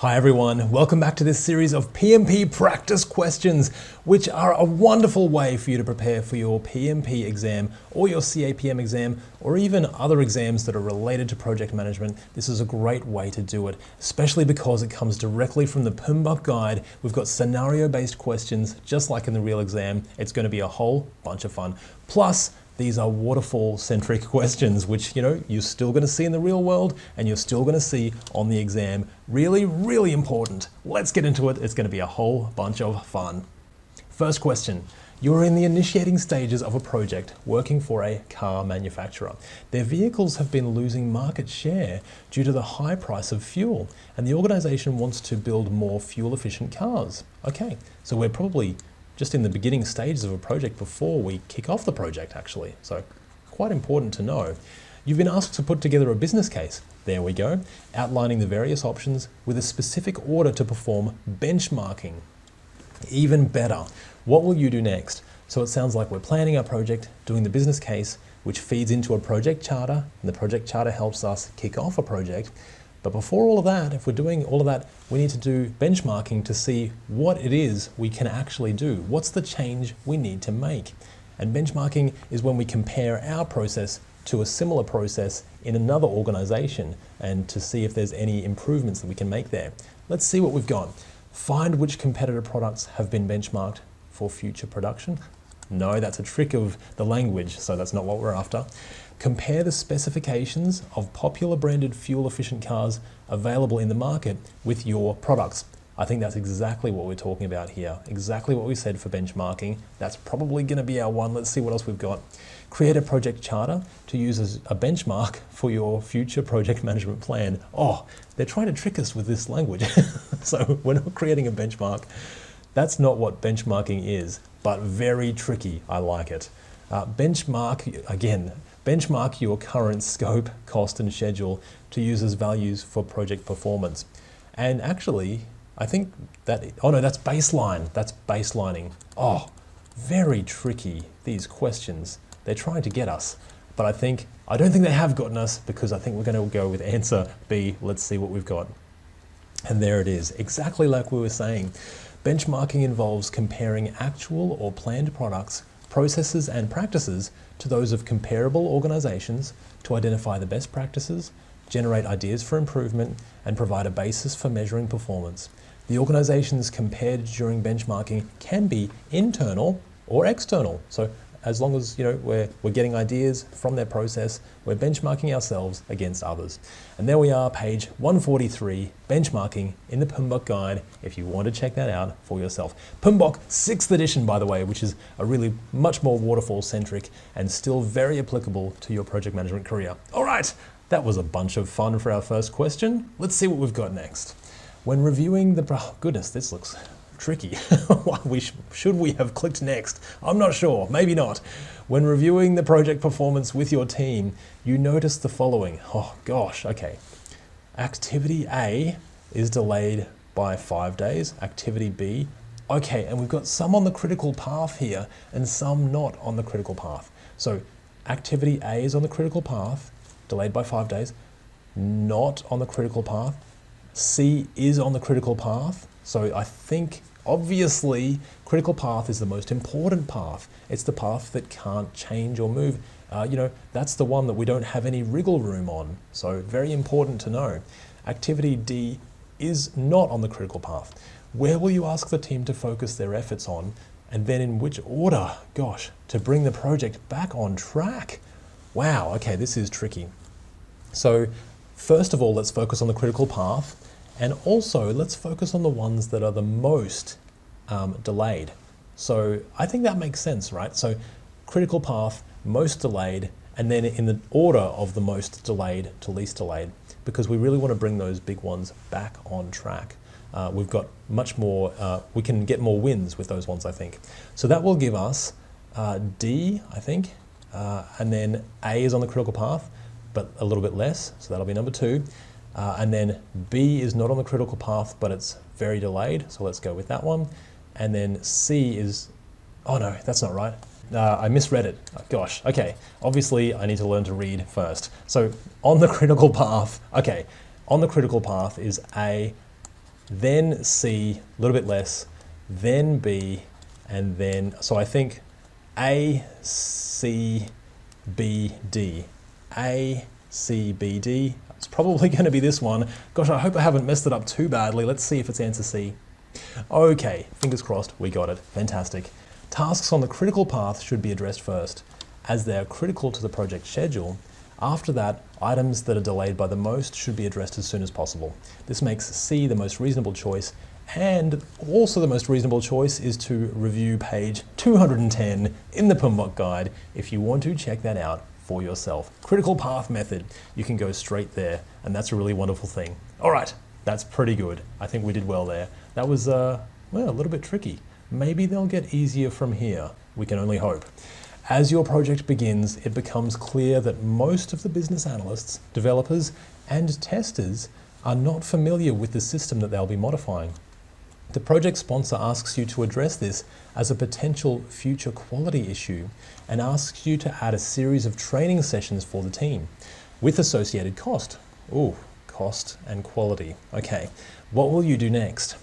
Hi everyone, welcome back to this series of PMP practice questions, which are a wonderful way for you to prepare for your PMP exam or your CAPM exam, or even other exams that are related to project management. This is a great way to do it, especially because it comes directly from the PMBOK guide. We've got scenario-based questions, just like in the real exam. It's going to be a whole bunch of fun. Plus, these are waterfall-centric questions, which you're still going to see in the real world and you're still going to see on the exam. Really, really important. Let's get into it. It's going to be a whole bunch of fun. First question. You're in the initiating stages of a project working for a car manufacturer. Their vehicles have been losing market share due to the high price of fuel, and the organization wants to build more fuel-efficient cars. Okay, so we're probably just in the beginning stages of a project before we kick off the project, actually. So quite important to know. You've been asked to put together a business case. There we go, outlining the various options with a specific order to perform benchmarking. Even better, what will you do next? So it sounds like we're planning our project, doing the business case, which feeds into a project charter, and the project charter helps us kick off a project. But before all of that, if we're doing all of that, we need to do benchmarking to see what it is we can actually do. What's the change we need to make? And benchmarking is when we compare our process to a similar process in another organization and to see if there's any improvements that we can make there. Let's see what we've got. Find which competitor products have been benchmarked for future production. No, that's a trick of the language, so that's not what we're after. Compare the specifications of popular branded fuel-efficient cars available in the market with your products. I think that's exactly what we're talking about here. Exactly what we said for benchmarking. That's probably going to be our one. Let's see what else we've got. Create a project charter to use as a benchmark for your future project management plan. Oh, they're trying to trick us with this language. So we're not creating a benchmark. That's not what benchmarking is, but very tricky. I like it. Benchmark your current scope, cost, and schedule to use as values for project performance. And actually, I think that, oh no, that's baseline. That's baselining. Oh, very tricky, these questions. They're trying to get us. But I don't think they have gotten us, because I think we're going to go with answer B. Let's see what we've got. And there it is, exactly like we were saying. Benchmarking involves comparing actual or planned products, processes, and practices to those of comparable organizations to identify the best practices, generate ideas for improvement, and provide a basis for measuring performance. The organizations compared during benchmarking can be internal or external. So as long as we're getting ideas from their process, we're benchmarking ourselves against others. And there we are, page 143, benchmarking in the PMBOK guide, if you want to check that out for yourself. PMBOK 6th edition, by the way, which is a really much more waterfall-centric and still very applicable to your project management career. All right, that was a bunch of fun for our first question. Let's see what we've got next. When reviewing the, oh goodness, this looks tricky. Should we have clicked next? I'm not sure, maybe not. When reviewing the project performance with your team, you notice the following. Oh gosh, okay. Activity A is delayed by 5 days. Activity B, okay, and we've got some on the critical path here and some not on the critical path. So activity A is on the critical path, delayed by 5 days, not on the critical path. C is on the critical path. So I think, obviously, critical path is the most important path. It's the path that can't change or move. That's the one that we don't have any wriggle room on. So very important to know. Activity D is not on the critical path. Where will you ask the team to focus their efforts on? And then in which order, gosh, to bring the project back on track? Wow, okay, this is tricky. So first of all, let's focus on the critical path. And also, let's focus on the ones that are the most delayed. So I think that makes sense, right? So critical path, most delayed, and then in the order of the most delayed to least delayed, because we really want to bring those big ones back on track. We've got much more, we can get more wins with those ones, I think. So that will give us D, I think, and then A is on the critical path, but a little bit less, so that'll be number 2. And then B is not on the critical path, but it's very delayed, so let's go with that one. And then C is, oh no, that's not right. I misread it. Oh, gosh, okay. Obviously, I need to learn to read first. So on the critical path, okay, on the critical path is A, then C, a little bit less, then B, and then, so I think A, C, B, D. A, C, B, D. It's probably going to be this one. Gosh, I hope I haven't messed it up too badly. Let's see if it's answer C. Okay, fingers crossed, we got it. Fantastic. Tasks on the critical path should be addressed first, as they are critical to the project schedule. After that, items that are delayed by the most should be addressed as soon as possible. This makes C the most reasonable choice, and also the most reasonable choice is to review page 210 in the PMBOK guide if you want to check that out for yourself. Critical path method, you can go straight there, and that's a really wonderful thing. All right, that's pretty good. I think we did well there. That was, well, a little bit tricky. Maybe they'll get easier from here. We can only hope. As your project begins, it becomes clear that most of the business analysts, developers, and testers are not familiar with the system that they'll be modifying. The project sponsor asks you to address this as a potential future quality issue and asks you to add a series of training sessions for the team with associated cost. Ooh, cost and quality. Okay, what will you do next?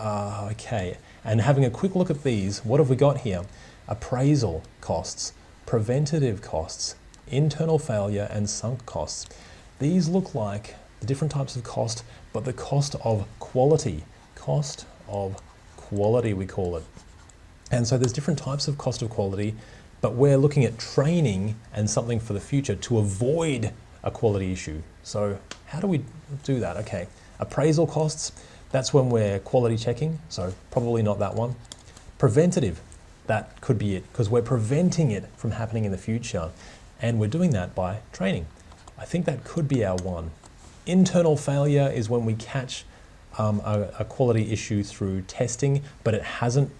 Okay, and having a quick look at these, what have we got here? Appraisal costs, preventative costs, internal failure, and sunk costs. These look like the different types of cost, but the cost of quality. Cost of quality, we call it. And so there's different types of cost of quality, but we're looking at training and something for the future to avoid a quality issue. So how do we do that? Okay, appraisal costs, that's when we're quality checking, so probably not that one. Preventative, that could be it, because we're preventing it from happening in the future, and we're doing that by training. I think that could be our one. Internal failure is when we catch a quality issue through testing, but it hasn't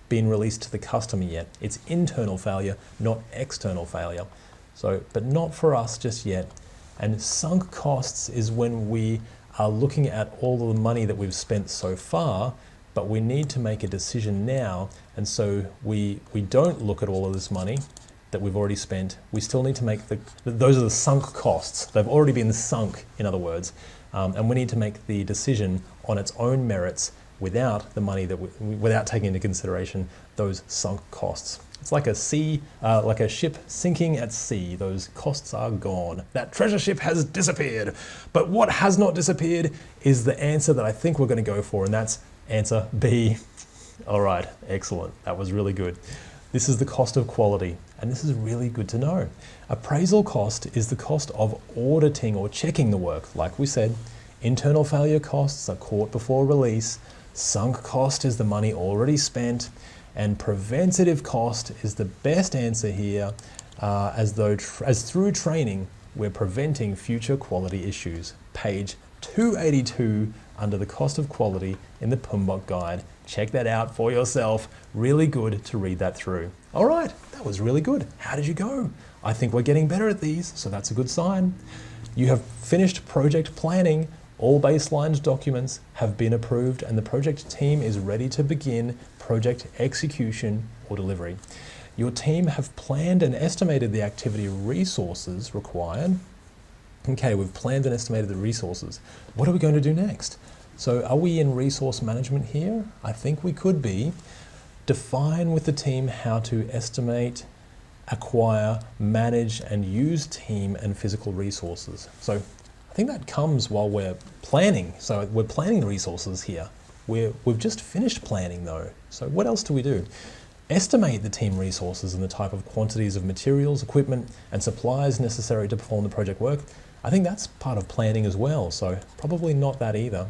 been released to the customer yet. It's internal failure, not external failure. So, but not for us just yet. And sunk costs is when we are looking at all of the money that we've spent so far, but we need to make a decision now. And so we don't look at all of this money that we've already spent. We still need to make those are the sunk costs. They've already been sunk, in other words. And we need to make the decision on its own merits without the money without taking into consideration those sunk costs. It's like a ship sinking at sea. Those costs are gone. That treasure ship has disappeared. But what has not disappeared is the answer that I think we're going to go for, and that's answer B. All right, excellent. That was really good. This is the cost of quality, and this is really good to know. Appraisal cost is the cost of auditing or checking the work. Like we said, internal failure costs are caught before release, sunk cost is the money already spent, and preventative cost is the best answer here, as through training, we're preventing future quality issues. Page 282 under the cost of quality in the PMBOK guide. Check that out for yourself. Really good to read that through. All right, that was really good. How did you go? I think we're getting better at these, so that's a good sign. You have finished project planning. All baselined documents have been approved and the project team is ready to begin project execution or delivery. Your team have planned and estimated the activity resources required. Okay, we've planned and estimated the resources. What are we going to do next? So are we in resource management here? I think we could be. Define with the team how to estimate, acquire, manage, and use team and physical resources. So I think that comes while we're planning. So we're planning the resources here. We've just finished planning though. So what else do we do? Estimate the team resources and the type of quantities of materials, equipment, and supplies necessary to perform the project work. I think that's part of planning as well, so probably not that either.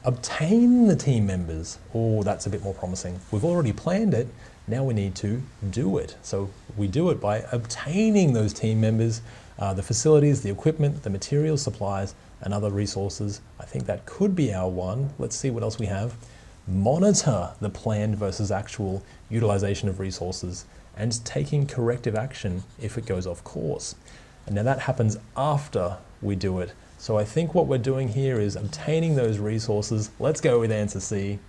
Obtain the team members. Oh, that's a bit more promising. We've already planned it, now we need to do it. So we do it by obtaining those team members, the facilities, the equipment, the materials, supplies, and other resources. I think that could be our one. Let's see what else we have. Monitor the planned versus actual utilization of resources and taking corrective action if it goes off course. And now that happens after we do it. So I think what we're doing here is obtaining those resources. Let's go with answer C.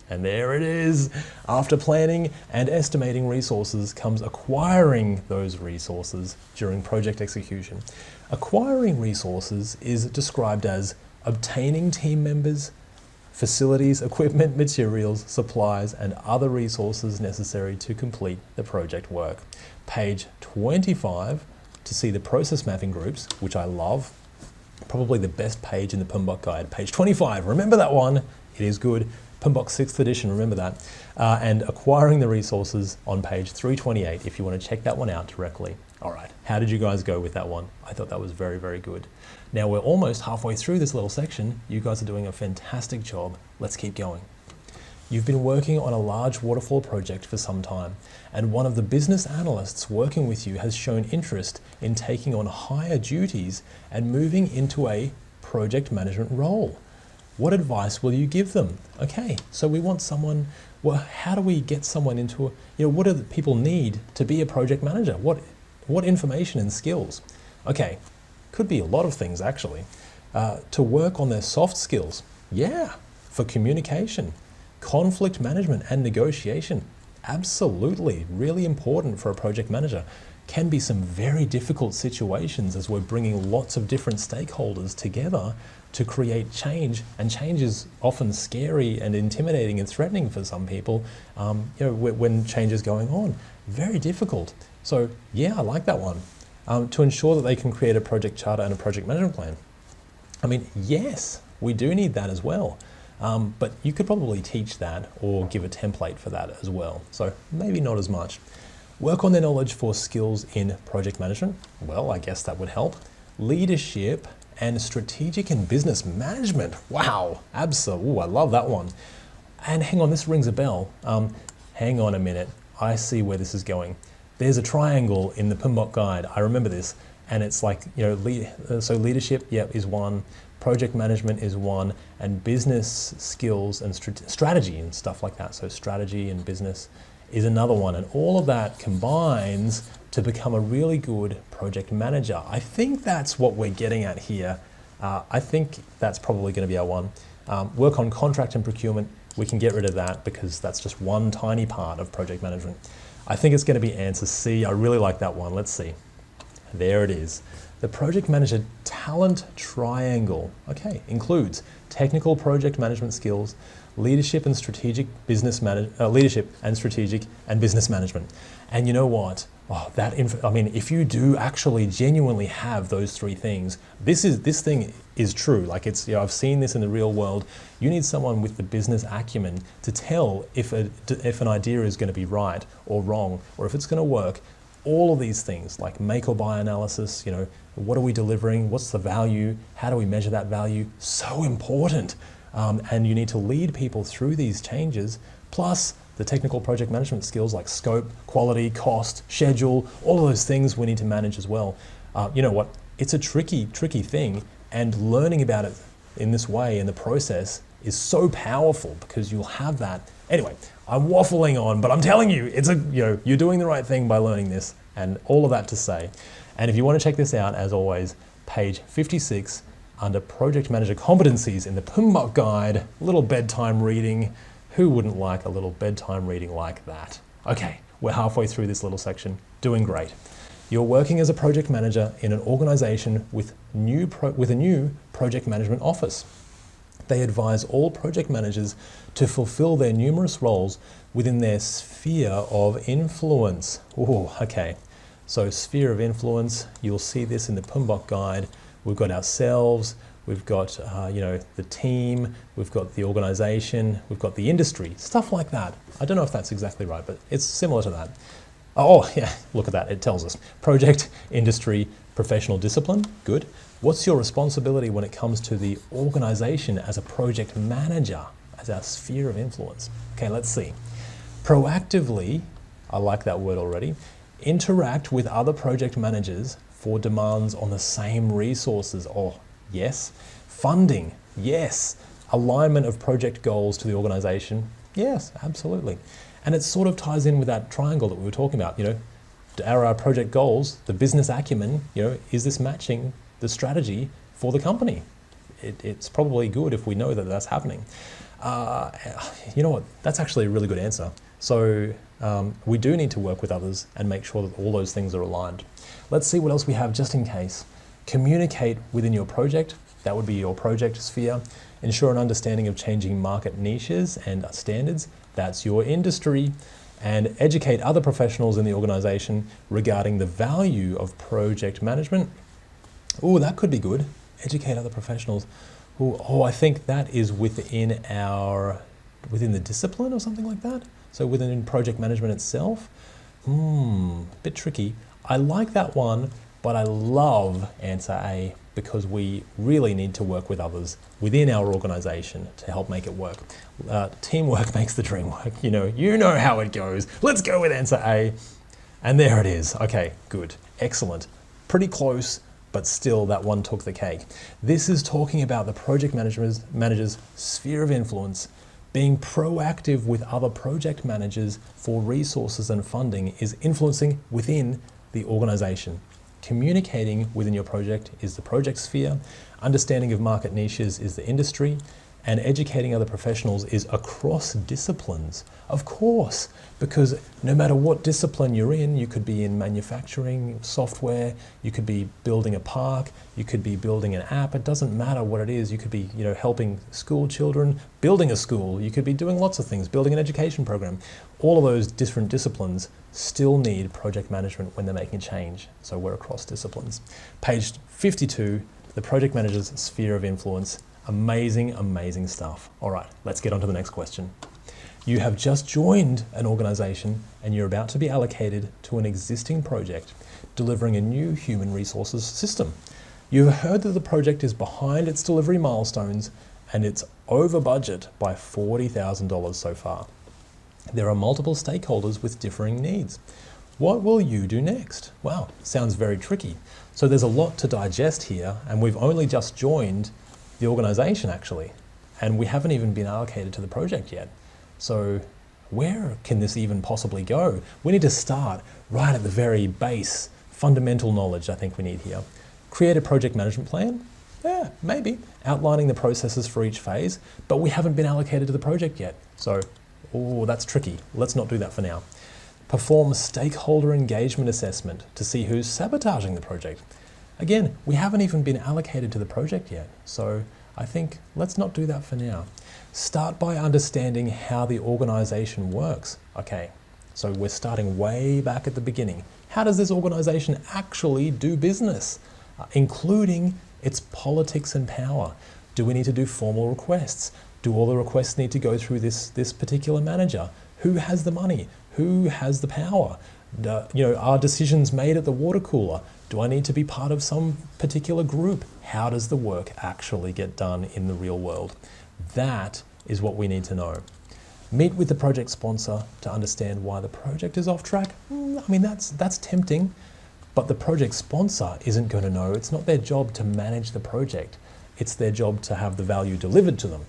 And there it is. After planning and estimating resources comes acquiring those resources during project execution. Acquiring resources is described as obtaining team members, facilities, equipment, materials, supplies, and other resources necessary to complete the project work. Page 25 to see the process mapping groups, which I love. Probably the best page in the PMBOK guide. Page 25, remember that one, it is good. PMBOK 6th edition, remember that. And acquiring the resources on page 328 if you want to check that one out directly. All right, how did you guys go with that one? I thought that was very, very good. Now we're almost halfway through this little section. You guys are doing a fantastic job. Let's keep going. You've been working on a large waterfall project for some time, and one of the business analysts working with you has shown interest in taking on higher duties and moving into a project management role. What advice will you give them? Okay, so we want someone, well, how do we get someone into, what do the people need to be a project manager? What information and skills? Okay, could be a lot of things actually. To work on their soft skills, yeah, for communication, conflict management and negotiation, absolutely, really important for a project manager. Can be some very difficult situations as we're bringing lots of different stakeholders together to create change, and change is often scary and intimidating and threatening for some people, when change is going on. Very difficult. So yeah, I like that one. To ensure that they can create a project charter and a project management plan. I mean, yes, we do need that as well. But you could probably teach that or give a template for that as well. So maybe not as much. Work on their knowledge for skills in project management. Well, I guess that would help. Leadership and strategic and business management. Wow, absolutely, I love that one. And hang on, this rings a bell. Hang on a minute, I see where this is going. There's a triangle in the PMBOK guide, I remember this, and it's like, so leadership, is one, project management is one, and business skills and strategy and stuff like that. So strategy and business is another one, and all of that combines to become a really good project manager. I think that's what we're getting at here. I think that's probably going to be our one. Work on contract and procurement. We can get rid of that because that's just one tiny part of project management. I think it's going to be answer C. I really like that one. Let's see. There it is. The project manager talent triangle, okay, includes technical project management skills, leadership and strategic leadership and strategic and business management. And you know what? If you do actually genuinely have those three things, this thing is true. Like I've seen this in the real world. You need someone with the business acumen to tell if an idea is going to be right or wrong, or if it's going to work. All of these things like make or buy analysis, what are we delivering? What's the value? How do we measure that value? So important. And you need to lead people through these changes, plus the technical project management skills like scope, quality, cost, schedule, all of those things we need to manage as well. You know what? It's a tricky thing, and learning about it in this way in the process is so powerful because you'll have that. Anyway, I'm waffling on, but I'm telling you, you're doing the right thing by learning this, and all of that to say. And if you want to check this out, as always, page 56 under Project Manager Competencies in the PMBOK guide, a little bedtime reading. Who wouldn't like a little bedtime reading like that? Okay, we're halfway through this little section, doing great. You're working as a project manager in an organization with a new project management office. They advise all project managers to fulfill their numerous roles within their sphere of influence. Oh, okay. So sphere of influence, you'll see this in the PMBOK guide. We've got ourselves, we've got the team, we've got the organization, we've got the industry, stuff like that. I don't know if that's exactly right, but it's similar to that. Oh yeah, look at that, it tells us. Project, industry, professional discipline, good. What's your responsibility when it comes to the organization as a project manager, as our sphere of influence? Okay, let's see. Proactively, I like that word already, interact with other project managers for demands on the same resources. Oh, yes. Funding, yes. Alignment of project goals to the organization, yes, absolutely. And it sort of ties in with that triangle that we were talking about, are our project goals, the business acumen, is this matching the strategy for the company? It's probably good if we know that that's happening. You know what, that's actually a really good answer. So we do need to work with others and make sure that all those things are aligned. Let's see what else we have just in case. Communicate within your project. That would be your project sphere. ensure an understanding of changing market niches and standards, that's your industry, and educate other professionals in the organization regarding the value of project management. Oh, that could be good. Educate other professionals. Oh, I think that is within the discipline or something like that. So within project management itself. Bit tricky. I like that one, but I love answer A because we really need to work with others within our organization to help make it work. Teamwork makes the dream work. You know how it goes. Let's go with answer A. And there it is. Okay, good. Excellent. Pretty close, but still that one took the cake. This is talking about the project manager's sphere of influence. Being proactive with other project managers for resources and funding is influencing within the organization. Communicating within your project is the project sphere. Understanding of market niches is the industry. And educating other professionals is across disciplines. Of course, because no matter what discipline you're in, you could be in manufacturing, software, you could be building a park, you could be building an app. It doesn't matter what it is. You could be, helping school children, building a school. You could be doing lots of things, building an education program. All of those different disciplines still need project management when they're making change. So we're across disciplines. Page 52, the project manager's sphere of influence. Amazing, amazing stuff. All right, let's get on to the next question. You have just joined an organization and you're about to be allocated to an existing project, delivering a new human resources system. You've heard that the project is behind its delivery milestones and it's over budget by $40,000 so far. There are multiple stakeholders with differing needs. What will you do next? Wow, sounds very tricky. So there's a lot to digest here, and we've only just joined the organization actually, and we haven't even been allocated to the project yet. So where can this even possibly go? We need to start right at the very base, fundamental knowledge I think we need here. Create a project management plan? Yeah, maybe. Outlining the processes for each phase, but we haven't been allocated to the project yet. So, that's tricky. Let's not do that for now. Perform stakeholder engagement assessment to see who's sabotaging the project. Again, we haven't even been allocated to the project yet, so I think let's not do that for now. Start by understanding how the organization works. Okay, so we're starting way back at the beginning. How does this organization actually do business, including its politics and power? Do we need to do formal requests? Do all the requests need to go through this particular manager? Who has the money? Who has the power? Are decisions made at the water cooler? Do I need to be part of some particular group? How does the work actually get done in the real world? That is what we need to know. Meet with the project sponsor to understand why the project is off track. That's tempting, but the project sponsor isn't going to know. It's not their job to manage the project. It's their job to have the value delivered to them.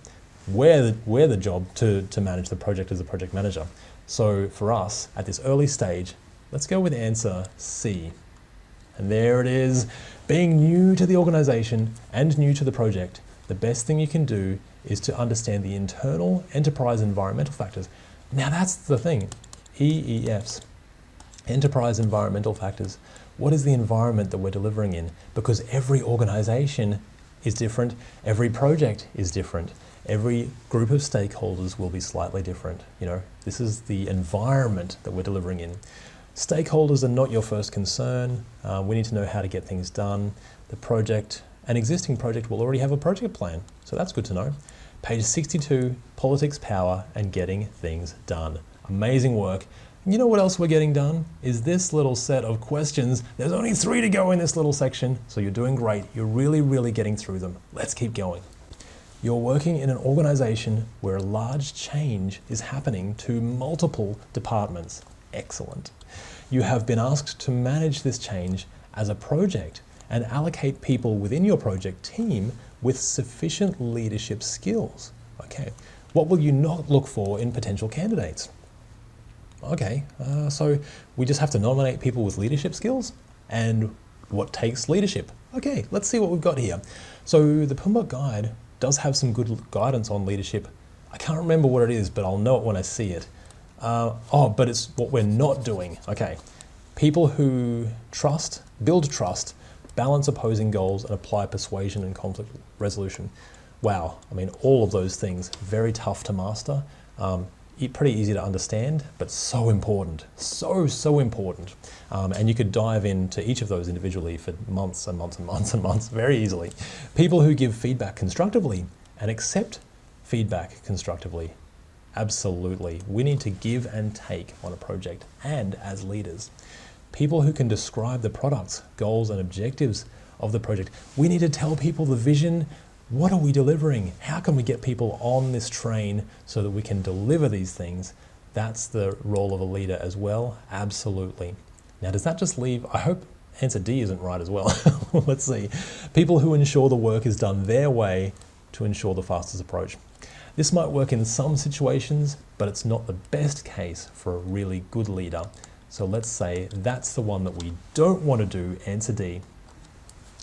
We're the job to manage the project as a project manager. So for us, at this early stage, let's go with answer C. And there it is. Being new to the organization and new to the project, the best thing you can do is to understand the internal enterprise environmental factors. Now that's the thing, EEFs, enterprise environmental factors. What is the environment that we're delivering in? Because every organization is different, every project is different, every group of stakeholders will be slightly different. This is the environment that we're delivering in. Stakeholders are not your first concern. We need to know how to get things done. An existing project will already have a project plan, so that's good to know. Page 62, politics, power, and getting things done. Amazing work. And you know what else we're getting done? Is this little set of questions. There's only 3 to go in this little section, so you're doing great. You're really, really getting through them. Let's keep going. You're working in an organization where a large change is happening to multiple departments. Excellent. You have been asked to manage this change as a project and allocate people within your project team with sufficient leadership skills. Okay, what will you not look for in potential candidates? Okay, so we just have to nominate people with leadership skills, and what takes leadership? Okay, let's see what we've got here. So the PMBOK guide does have some good guidance on leadership. I can't remember what it is, but I'll know it when I see it. But it's what we're not doing. Okay, people who build trust, balance opposing goals, and apply persuasion and conflict resolution. wow, I mean, all of those things, very tough to master, pretty easy to understand, but so important, so important. And you could dive into each of those individually for months and months and months and months very easily. People who give feedback constructively and accept feedback constructively. Absolutely. We need to give and take on a project and as leaders. People who can describe the products, goals and objectives of the project. We need to tell people the vision. What are we delivering? How can we get people on this train so that we can deliver these things? That's the role of a leader as well. Absolutely. Now, does that just leave, I hope answer D isn't right as well. Let's see. People who ensure the work is done their way to ensure the fastest approach. This might work in some situations, but it's not the best case for a really good leader. So let's say that's the one that we don't want to do, answer D.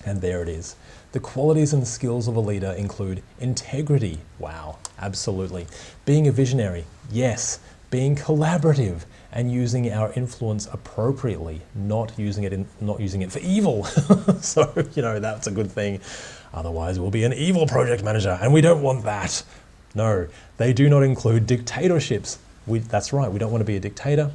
And there it is. The qualities and skills of a leader include integrity. Wow, absolutely. Being a visionary. Yes. Being collaborative and using our influence appropriately, not using it for evil. So, that's a good thing. Otherwise, we'll be an evil project manager, and we don't want that. No, they do not include dictatorships. That's right, we don't want to be a dictator,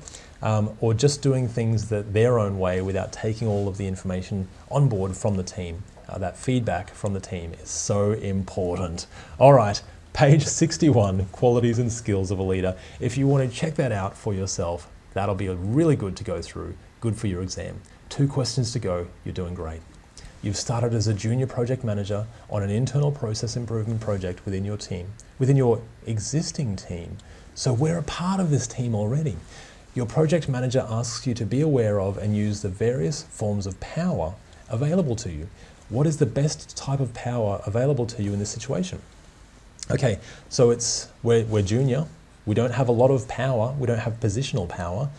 or just doing things their own way without taking all of the information on board from the team. That feedback from the team is so important. All right, page 61, qualities and skills of a leader. If you want to check that out for yourself, that'll be really good to go through, good for your exam. 2 questions to go, you're doing great. You've started as a junior project manager on an internal process improvement project within your team, within your existing team. So we're a part of this team already. Your project manager asks you to be aware of and use the various forms of power available to you. What is the best type of power available to you in this situation? Okay, so we're junior. We don't have a lot of power. We don't have positional power,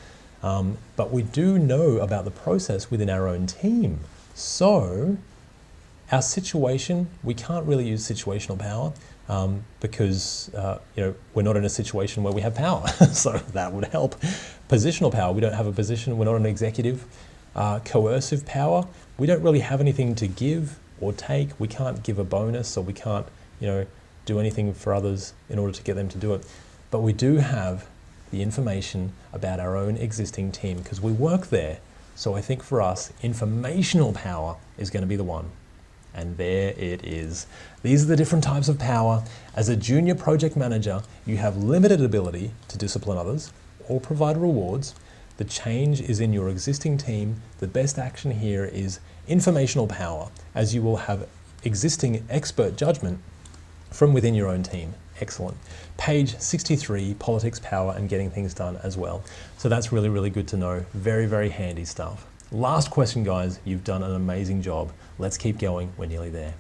but we do know about the process within our own team. So our situation, we can't really use situational power because we're not in a situation where we have power. So that would help. Positional power, we don't have a position. We're not an executive. Coercive power, we don't really have anything to give or take. We can't give a bonus, or we can't, do anything for others in order to get them to do it. But we do have the information about our own existing team because we work there. So I think for us, informational power is going to be the one. And there it is. These are the different types of power. As a junior project manager, you have limited ability to discipline others or provide rewards. The change is in your existing team. The best action here is informational power, as you will have existing expert judgment from within your own team. Excellent. Page 63, politics, power, and getting things done as well. So that's really, really good to know. Very, very handy stuff. Last question, guys. You've done an amazing job. Let's keep going. We're nearly there.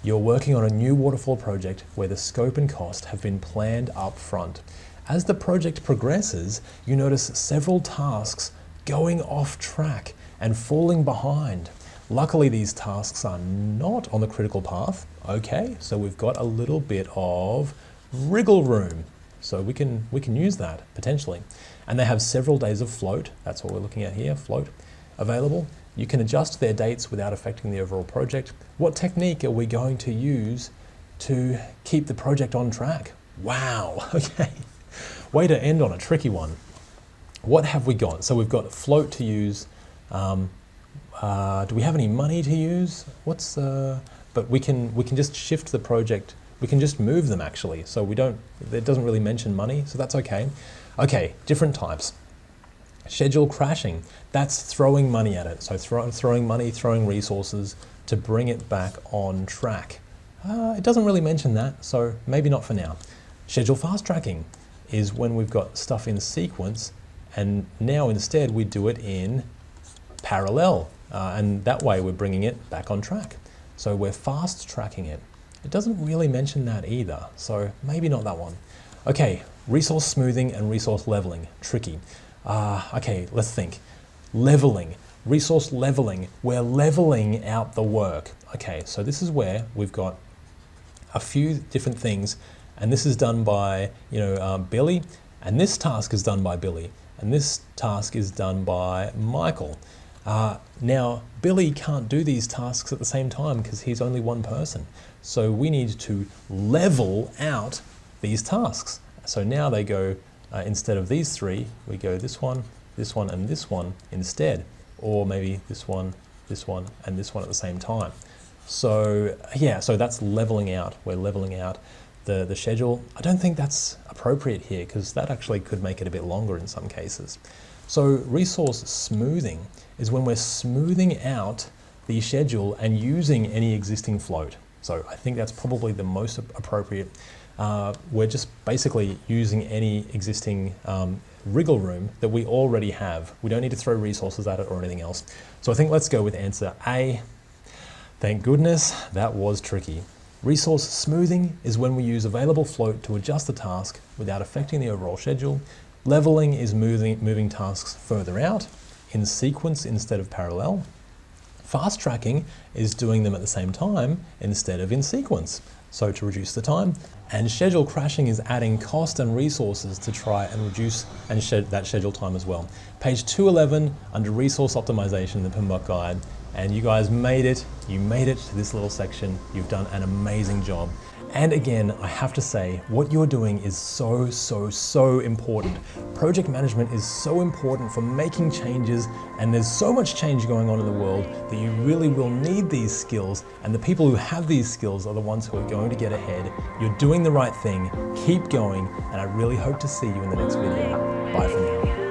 You're working on a new waterfall project where the scope and cost have been planned up front. As the project progresses, you notice several tasks going off track and falling behind. Luckily, these tasks are not on the critical path. Okay, so we've got a little bit of wriggle room. So we can use that potentially. And they have several days of float. That's what we're looking at here, float, available. You can adjust their dates without affecting the overall project. What technique are we going to use to keep the project on track? Wow, okay. Way to end on a tricky one. What have we got? So we've got float to use. Do we have any money to use? But we can just shift the project. We can just move them actually. So it doesn't really mention money, so that's okay. Okay, different types. Schedule crashing, that's throwing money at it. So throwing money, throwing resources to bring it back on track. It doesn't really mention that, so maybe not for now. Schedule fast tracking is when we've got stuff in sequence, and now instead we do it in parallel, and that way we're bringing it back on track. So we're fast tracking it. It doesn't really mention that either, so maybe not that one. Okay, resource smoothing and resource leveling, tricky. Okay, let's think. Leveling, resource leveling, we're leveling out the work. Okay, so this is where we've got a few different things, and this is done by Billy, and this task is done by Billy, and this task is done by Michael. Now, Billy can't do these tasks at the same time because he's only one person. So we need to level out these tasks. So now they go, instead of these three, we go this one, and this one instead. Or maybe this one, and this one at the same time. So yeah, so that's leveling out. We're leveling out the schedule. I don't think that's appropriate here because that actually could make it a bit longer in some cases. So resource smoothing is when we're smoothing out the schedule and using any existing float. So I think that's probably the most appropriate. We're just basically using any existing wriggle room that we already have. We don't need to throw resources at it or anything else. So I think let's go with answer A. Thank goodness that was tricky. Resource smoothing is when we use available float to adjust the task without affecting the overall schedule. Leveling is moving tasks further out in sequence instead of parallel. Fast tracking is doing them at the same time instead of in sequence, so to reduce the time. And schedule crashing is adding cost and resources to try and reduce that schedule time as well. Page 211 under resource optimization in the PMBOK guide. And you guys made it. You made it to this little section. You've done an amazing job. And again, I have to say, what you're doing is so, so, so important. Project management is so important for making changes, and there's so much change going on in the world that you really will need these skills, and the people who have these skills are the ones who are going to get ahead. You're doing the right thing. Keep going, and I really hope to see you in the next video. Bye for now.